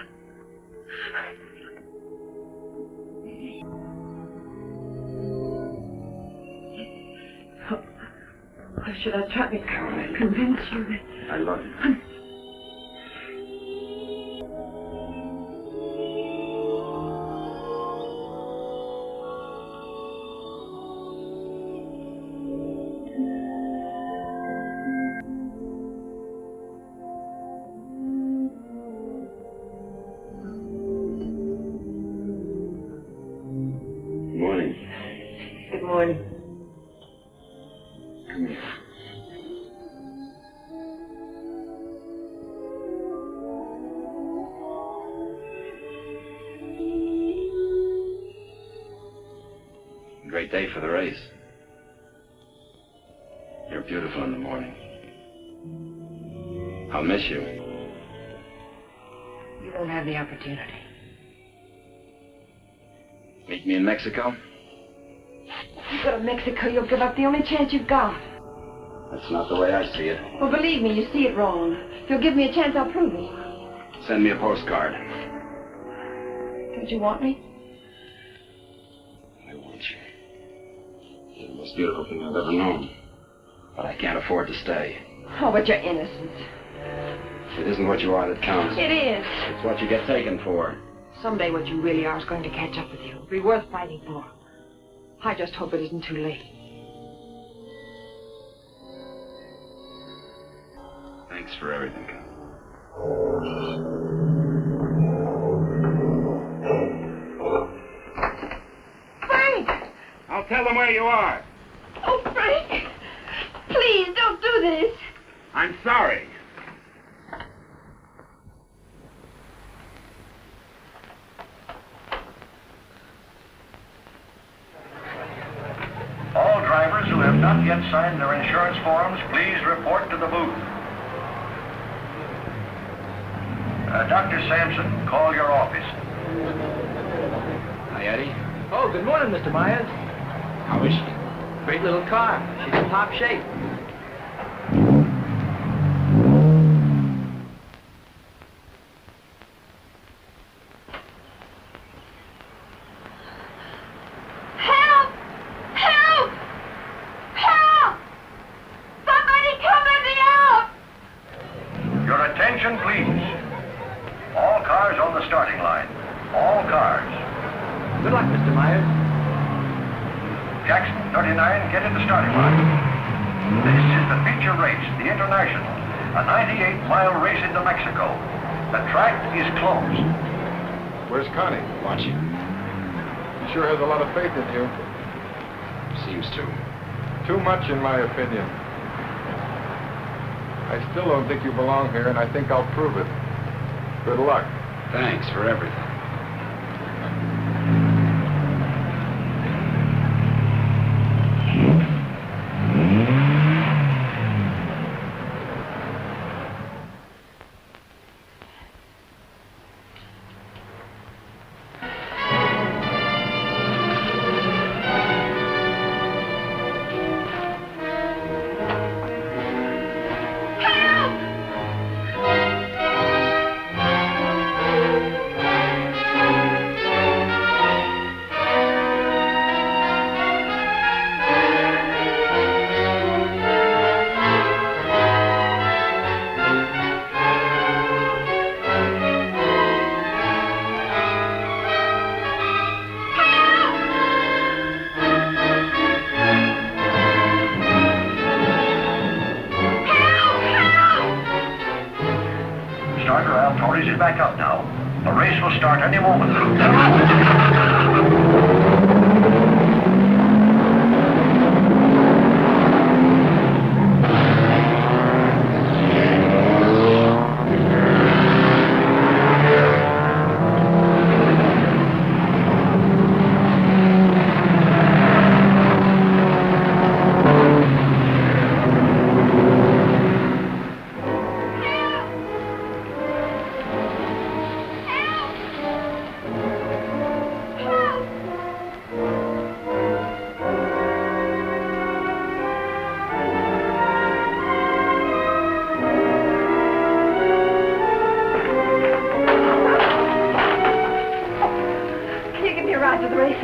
Why should I try to convince you that... I love you. great day for the race. You're beautiful in the morning. I'll miss you. You won't have the opportunity. Meet me in Mexico? You go to Mexico, you'll give up the only chance you've got. That's not the way I see it. Well, believe me, you see it wrong. If you'll give me a chance, I'll prove it. Send me a postcard. Don't you want me? I want you. You're the most beautiful thing I've ever known. But I can't afford to stay. Oh, but you're innocent. It isn't what you are that counts. It is. It's what you get taken for. Someday what you really are is going to catch up with you. It'll be worth fighting for. I just hope it isn't too late. Thanks for everything, Con. Frank! I'll tell them where you are. Oh, Frank! Please, don't do this. I'm sorry. All drivers who have not yet signed their insurance forms, please report to the booth. Dr. Sampson, call your office. Hi, Eddie. Oh, good morning, Mr. Myers. How is she? Great little car. She's in top shape. Help! Help! Help! Somebody come let me out! Your attention, please. All cars on the starting line. All cars. Good luck, Mr. Myers. Jackson, 39, get in the starting line. This is the feature race, the International, a 98-mile race into Mexico. The track is closed. Where's Connie? Watching. She sure has a lot of faith in you. Seems to. Too much, in my opinion. I still don't think you belong here, and I think I'll prove it. Good luck. Thanks for everything. Torres is back up now. The race will start any moment.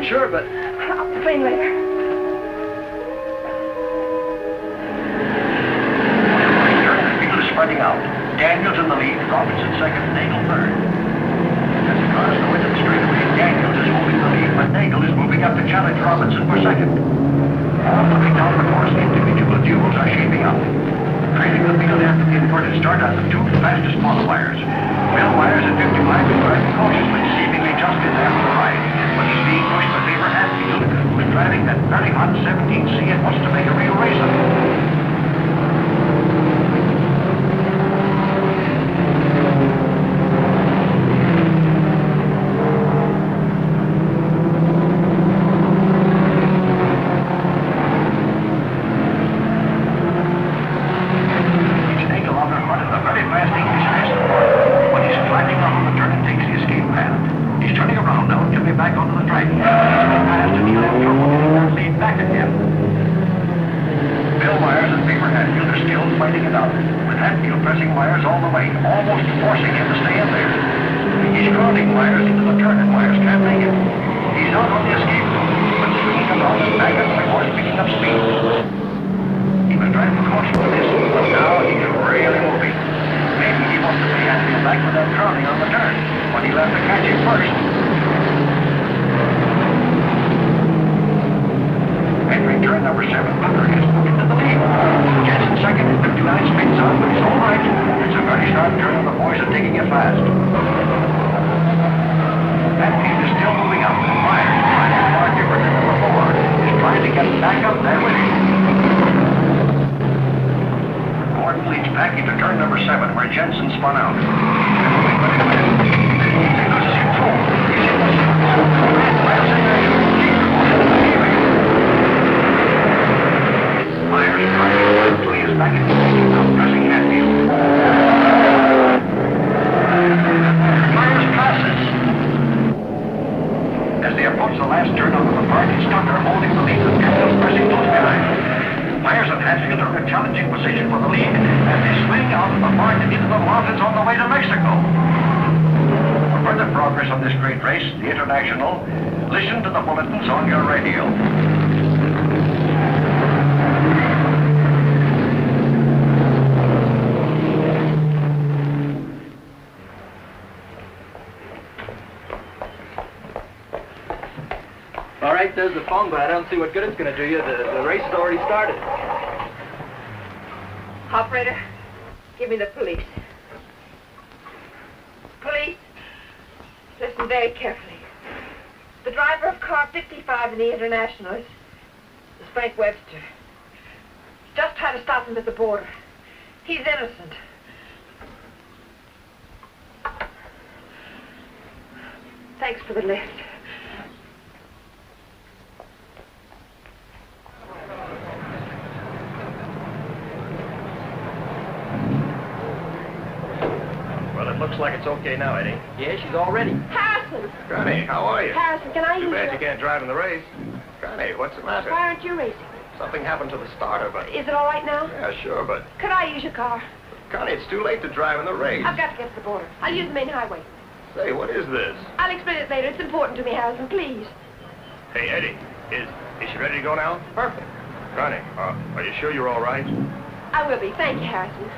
Sure, but... I'll explain later. The field is spreading out. Daniels in the lead, Robinson second, Nagel third. As the cars go into the straightaway, Daniels is holding the lead, but Nagel is moving up to challenge Robinson for second. All moving down the course, individual duels are shaping up. Trailing the field after the inverted start are the two fastest qualifiers. Will Myers at 55 is driving cautiously, seemingly just in there for the ride. But he's being pushed to favor Hatfield, who's driving that very hot 17C and wants to make a real race of it. to be back onto the track. He's going fast and he'll have trouble getting that lead back again. Bill Myers and Beaver Hatfield are still fighting it out, with Hatfield pressing Myers all the way, almost forcing him to stay in there. He's crowding Myers into the turn, and Myers can't make it. He's out on the escape route, but swinging about and back up the course, picking up speed. He was trying for caution with this, but now he's really moving. Maybe he wants to pay Hatfield back with that crowding on the turn, but he'll have to catch him first. Entering turn number 7, Butler has moved into the lead. Jensen second, 59 spins out, but he's all right. It's a very sharp turn, and the boys are taking it fast. Hatfield is still moving up. Myers, trying to argue for number 4, is trying to get back up there with him. Gordon leads back into turn number 7, where Jensen spun out. He loses control. He's in the Myers in action. Myers trying until he is back in position, now pressing Hatfield. Myers passes. As they approach the last turn onto the park, it's Tucker holding the lead and Hatfield pressing close behind. Myers and Hatfield are in a challenging position for the lead as they swing out of the park and into the mountains on the way to Mexico. For further progress on this great race, the International, listen to the bulletins on your radio. All right, there's the phone, but I don't see what good it's going to do you. The race has already started. Operator, give me the police. Police, listen very carefully. The driver of car 55 in the International is Frank Webster. Just try to stop him at the border. He's innocent. Thanks for the lift. Looks like it's okay now, Eddie. Yeah, she's all ready. Harrison! Connie, how are you? Harrison, can I use Too bad your... you can't drive in the race. Connie, what's the matter? Why aren't you racing? Something happened to the starter, but... Is it all right now? Yeah, sure, but... Could I use your car? Connie, it's too late to drive in the race. I've got to get to the border. I'll use the main highway. Say, what is this? I'll explain it later. It's important to me, Harrison, please. Hey, Eddie, is she ready to go now? Perfect. Connie, are you sure you're all right? I will be. Thank you, Harrison.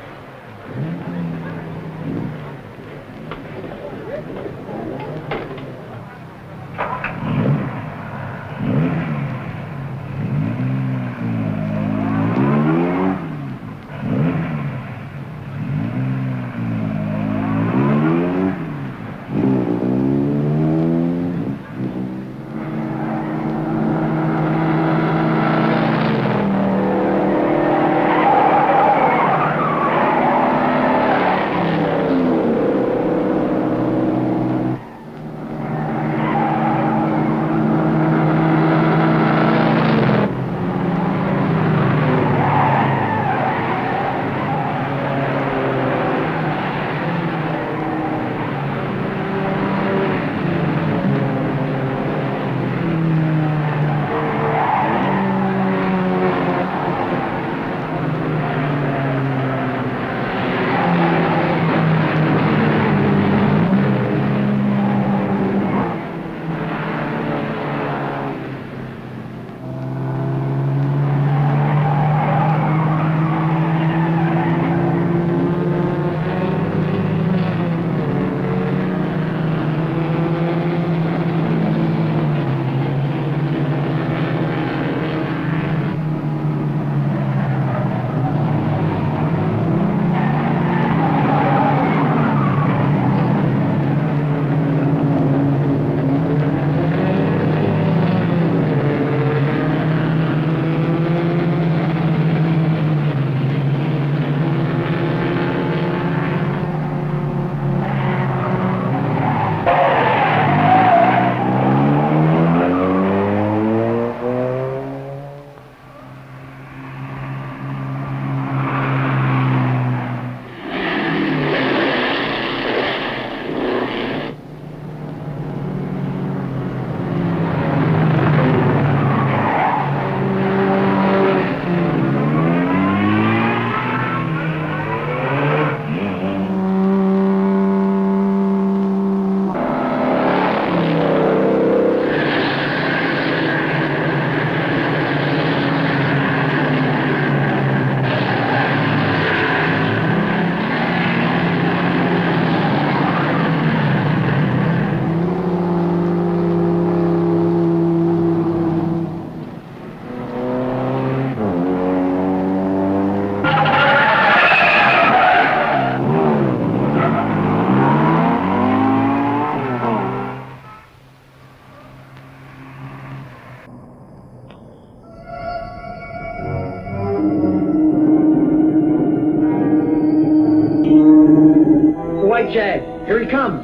Jag. Here he comes.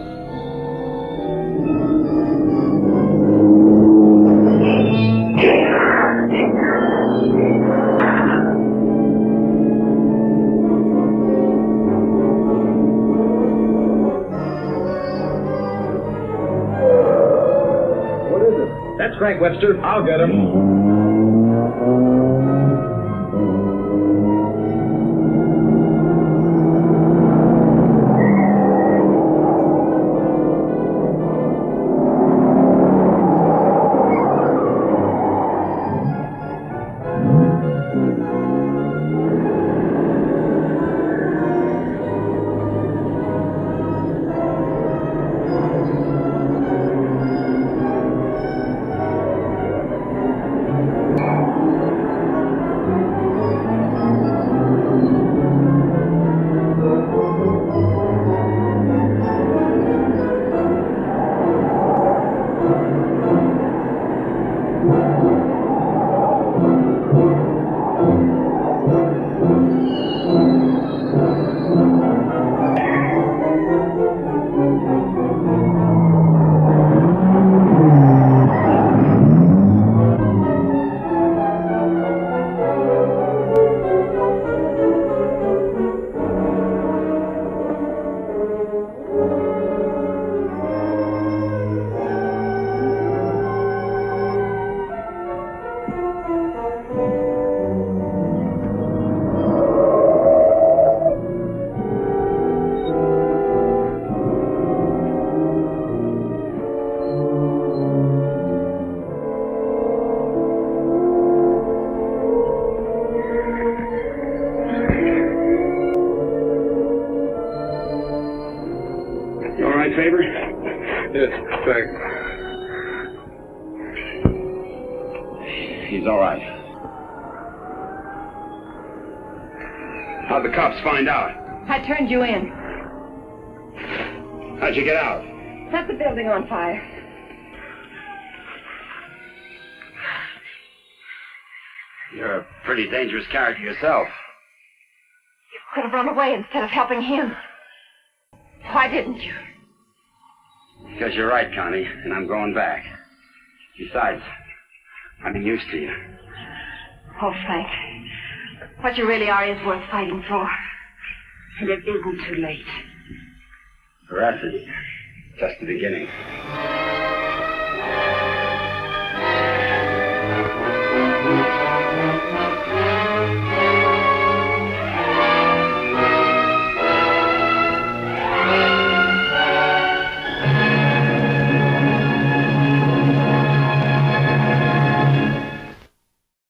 What is it? That's Frank Webster. I'll get him. He's all right. How'd the cops find out? I turned you in. How'd you get out? Set the building on fire. You're a pretty dangerous character yourself. You could have run away instead of helping him. Why didn't you? Because you're right, Connie, and I'm going back. Besides, I'm used to you. Oh, Frank. What you really are is worth fighting for. And it isn't too late. For us, it's just the beginning.